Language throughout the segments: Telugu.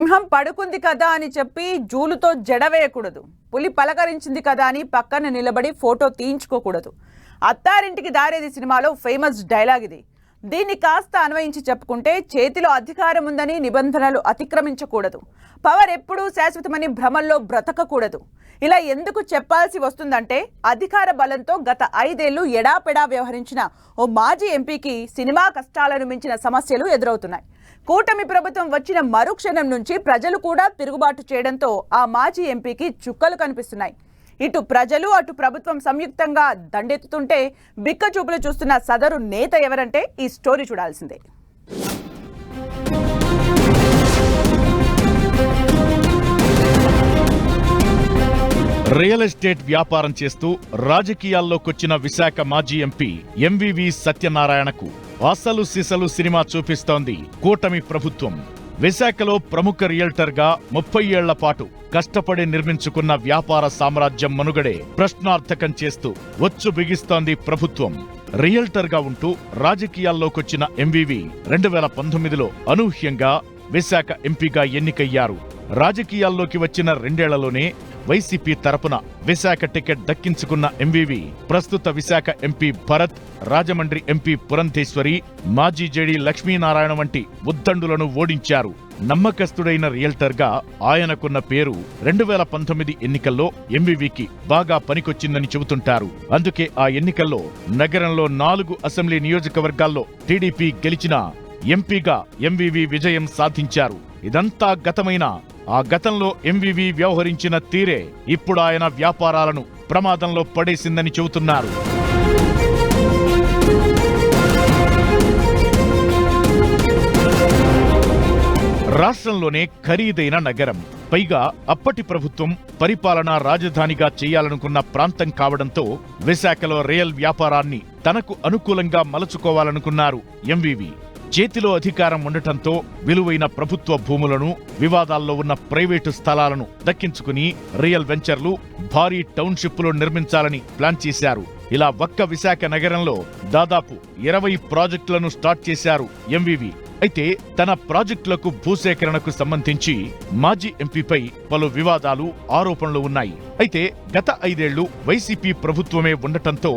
సింహం పడుకుంది కదా అని చెప్పి జూలుతో జడవేయకూడదు. పులి పలకరించింది కదా అని పక్కన నిలబడి ఫోటో తీయించుకోకూడదు. అత్తారింటికి దారేది సినిమాలో ఫేమస్ డైలాగ్ ఇది. దీన్ని కాస్త అన్వయించి చెప్పుకుంటే చేతిలో అధికారం ఉందని నిబంధనలు అతిక్రమించకూడదు. పవర్ ఎప్పుడూ శాశ్వతమని భ్రమల్లో బ్రతకకూడదు. ఇలా ఎందుకు చెప్పాల్సి వస్తుందంటే అధికార బలంతో గత 5 ఏళ్లు ఎడాపెడా వ్యవహరించిన ఓ మాజీ ఎంపీకి సినిమా కష్టాలను మించిన సమస్యలు ఎదురవుతున్నాయి. కూటమి ప్రభుత్వం వచ్చిన మరుక్షణం నుంచి ప్రజలు కూడా తిరుగుబాటు చేయడంతో ఆ మాజీ ఎంపీకి చుక్కలు కనిపిస్తున్నాయి. ఇటు ప్రజలు అటు ప్రభుత్వం సంయుక్తంగా దండెత్తుతుంటే బిక్కచూపులు చూస్తున్న సదరు నేత ఎవరంటే ఈ స్టోరీ చూడాల్సిందే. రియల్ ఎస్టేట్ వ్యాపారం చేస్తూ రాజకీయాల్లోకొచ్చిన విశాఖ మాజీ ఎంపీ ఎంవివి సత్యనారాయణకు అసలు సిసలు సినిమా చూపిస్తోంది కూటమి ప్రభుత్వం. విశాఖలో ప్రముఖ రియల్టర్గా 30 ఏళ్ల పాటు కష్టపడి నిర్మించుకున్న వ్యాపార సామ్రాజ్యం మనుగడే ప్రశ్నార్థకం చేస్తూ ఒచ్చు బిగిస్తోంది ప్రభుత్వం. రియల్టర్గా ఉంటూ రాజకీయాల్లోకొచ్చిన ఎంవివి 2019లో అనూహ్యంగా విశాఖ ఎంపీగా ఎన్నికయ్యారు. రాజకీయాల్లోకి వచ్చిన 2 ఏళ్లలోనే వైసీపీ తరపున విశాఖ టికెట్ దక్కించుకున్న ఎంవివి ప్రస్తుత విశాఖ ఎంపీ భరత్, రాజమండ్రి ఎంపీ పురంధేశ్వరి, మాజీ జేడీ లక్ష్మీనారాయణ వంటి ఉద్దండులను ఓడించారు. నమ్మకస్తుడైన రియల్టర్గా ఆయనకున్న పేరు 2019 ఎన్నికల్లో ఎంవివికి బాగా పనికొచ్చిందని చెబుతుంటారు. అందుకే ఆ ఎన్నికల్లో నగరంలో 4 అసెంబ్లీ నియోజకవర్గాల్లో టీడీపీ గెలిచినా ఎంపీగా ఎంవివి విజయం సాధించారు. ఇదంతా గతమైన ఆ గతంలో ఎంవివి వ్యవహరించిన తీరే ఇప్పుడు ఆయన వ్యాపారాలను ప్రమాదంలో పడేసిందని చెబుతున్నారు. రాష్ట్రంలోనే ఖరీదైన నగరం, పైగా అప్పటి ప్రభుత్వం పరిపాలనా రాజధానిగా చేయాలనుకున్న ప్రాంతం కావడంతో విశాఖలో రియల్ వ్యాపారాన్ని తనకు అనుకూలంగా మలచుకోవాలనుకున్నారు ఎంవివి. చేతిలో అధికారం ఉండటంతో విలువైన ప్రభుత్వ భూములను, వివాదాల్లో ఉన్న ప్రైవేటు స్థలాలను దక్కించుకుని రియల్ వెంచర్లు, భారీ టౌన్షిప్లు నిర్మించాలని ప్లాన్ చేశారు. ఇలా ఒక్క విశాఖ నగరంలో దాదాపు 20 ప్రాజెక్టులను స్టార్ట్ చేశారు ఎంవివి. అయితే తన ప్రాజెక్టులకు భూసేకరణకు సంబంధించి మాజీ ఎంపీపై పలు వివాదాలు, ఆరోపణలు ఉన్నాయి. అయితే గత 5 ఏళ్లు వైసీపీ ప్రభుత్వమే ఉండటంతో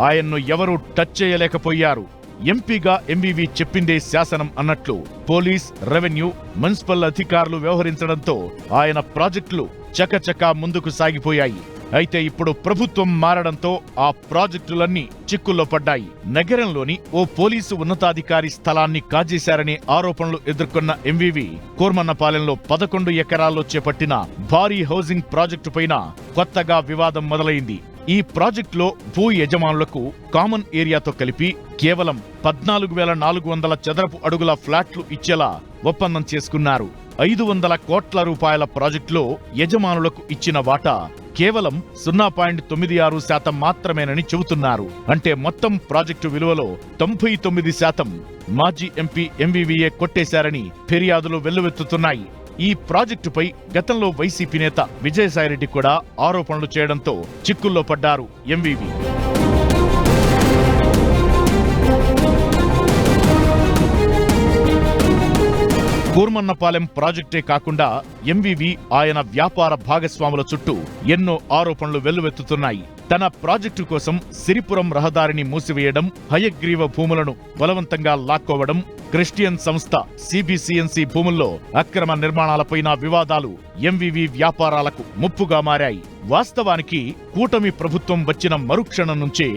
ఆయన్ను ఎవరూ టచ్ చేయలేకపోయారు. ఎంపీగా ఎంవివి చెప్పిందే శాసనం అన్నట్లు పోలీస్, రెవెన్యూ, మున్సిపల్ అధికారులు వ్యవహరించడంతో ఆయన ప్రాజెక్టులు చకచకా ముందుకు సాగిపోయాయి. అయితే ఇప్పుడు ప్రభుత్వం మారడంతో ఆ ప్రాజెక్టులన్నీ చిక్కుల్లో పడ్డాయి. నగరంలోని ఓ పోలీసు ఉన్నతాధికారి స్థలాన్ని కాజేశారనే ఆరోపణలు ఎదుర్కొన్న ఎంవివి కోర్మన్నపాలెంలో 11 ఎకరాల్లో చేపట్టిన భారీ హౌసింగ్ ప్రాజెక్టుపైన కొత్తగా వివాదం మొదలైంది. ఈ ప్రాజెక్టులో భూ యజమానులకు కామన్ ఏరియాతో కలిపి కేవలం 14,400 చదరపు అడుగుల ఫ్లాట్లు ఇచ్చేలా ఒప్పందం చేసుకున్నారు. 500 కోట్ల రూపాయల ప్రాజెక్టులో యజమానులకు ఇచ్చిన వాటా కేవలం 0.96% మాత్రమేనని చెబుతున్నారు. అంటే మొత్తం ప్రాజెక్టు విలువలో 99% మాజీ ఎంపీ ఎంవివిఏ కొట్టేశారని ఫిర్యాదులు వెల్లువెత్తుతున్నాయి. ఈ ప్రాజెక్టుపై గతంలో వైసీపీ నేత విజయసాయిరెడ్డి కూడా ఆరోపణలు చేయడంతో చిక్కుల్లో పడ్డారు ఎంవివి. కూర్మన్నపాలెం ప్రాజెక్టే కాకుండా ఎంవివి, ఆయన వ్యాపార భాగస్వాముల చుట్టూ ఎన్నో ఆరోపణలు వెల్లువెత్తుతున్నాయి. తన ప్రాజెక్టు కోసం సిరిపురం రహదారిని మూసివేయడం, హయగ్రీవ భూములను బలవంతంగా లాక్కోవడం, క్రిస్టియన్ సంస్థ సిబిసిఎన్సి భూముల్లో అక్రమ నిర్మాణాలపైన వివాదాలు ఎంవివి వ్యాపారాలకు ముప్పుగా మారాయి. వాస్తవానికి కూటమి ప్రభుత్వం వచ్చిన మరుక్షణం నుంచే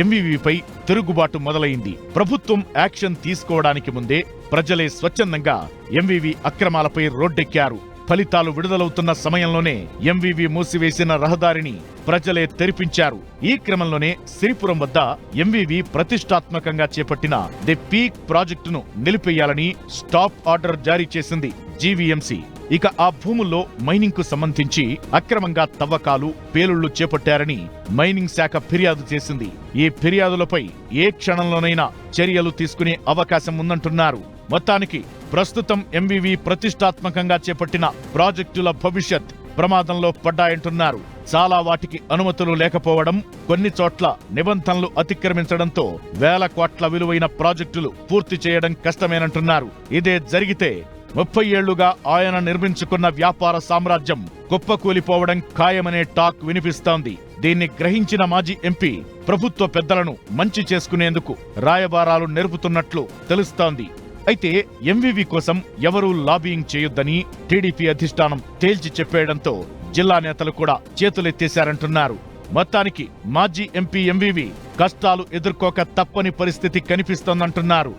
ఎంవివిపై తిరుగుబాటు మొదలైంది. ప్రభుత్వం యాక్షన్ తీసుకోవడానికి ముందే ప్రజలే స్వచ్ఛందంగా ఎంవివి అక్రమాలపై రోడ్డెక్కారు. ఫలితాలు విడుదలవుతున్న సమయంలోనే ఎంవివి మూసివేసిన రహదారిని ప్రజలే తెరిపించారు. ఈ క్రమంలోనే సిరిపురం వద్ద ఎంవివి ప్రతిష్టాత్మకంగా చేపట్టిన ది పీక్ ప్రాజెక్టును నిలిపేయాలని స్టాప్ ఆర్డర్ జారీ చేసింది జీవీఎంసీ. ఇక ఆ భూముల్లో మైనింగ్ కు సంబంధించి అక్రమంగా తవ్వకాలు, పేలుళ్లు చేపట్టారని మైనింగ్ శాఖ ఫిర్యాదు చేసింది. ఈ ఫిర్యాదులపై ఏ క్షణంలోనైనా చర్యలు తీసుకునే అవకాశం ఉందంటున్నారు. మొత్తానికి ప్రస్తుతం ఎంవివి ప్రతిష్టాత్మకంగా చేపట్టిన ప్రాజెక్టుల భవిష్యత్ ప్రమాదంలో పడ్డాయంటున్నారు. చాలా వాటికి అనుమతులు లేకపోవడం, కొన్ని చోట్ల నిబంధనలు అతిక్రమించడంతో వేల కోట్ల విలువైన ప్రాజెక్టులు పూర్తి చేయడం కష్టమేనంటున్నారు. ఇదే జరిగితే 30 ఏళ్లుగా ఆయన నిర్మించుకున్న వ్యాపార సామ్రాజ్యం కుప్పకూలిపోవడం ఖాయమనే టాక్ వినిపిస్తోంది. దీన్ని గ్రహించిన మాజీ ఎంపీ ప్రభుత్వ పెద్దలను మంచి చేసుకునేందుకు రాయబారాలు నెరుపుతున్నట్లు తెలుస్తోంది. అయితే ఎంవీవీ కోసం ఎవరూ లాబియింగ్ చేయొద్దని టీడీపీ అధిష్టానం తేల్చి చెప్పేయడంతో జిల్లా నేతలు కూడా చేతులెత్తేశారంటున్నారు. మొత్తానికి మాజీ ఎంపీ ఎంవీవీ కష్టాలు ఎదుర్కోక తప్పని పరిస్థితి కనిపిస్తోందంటున్నారు.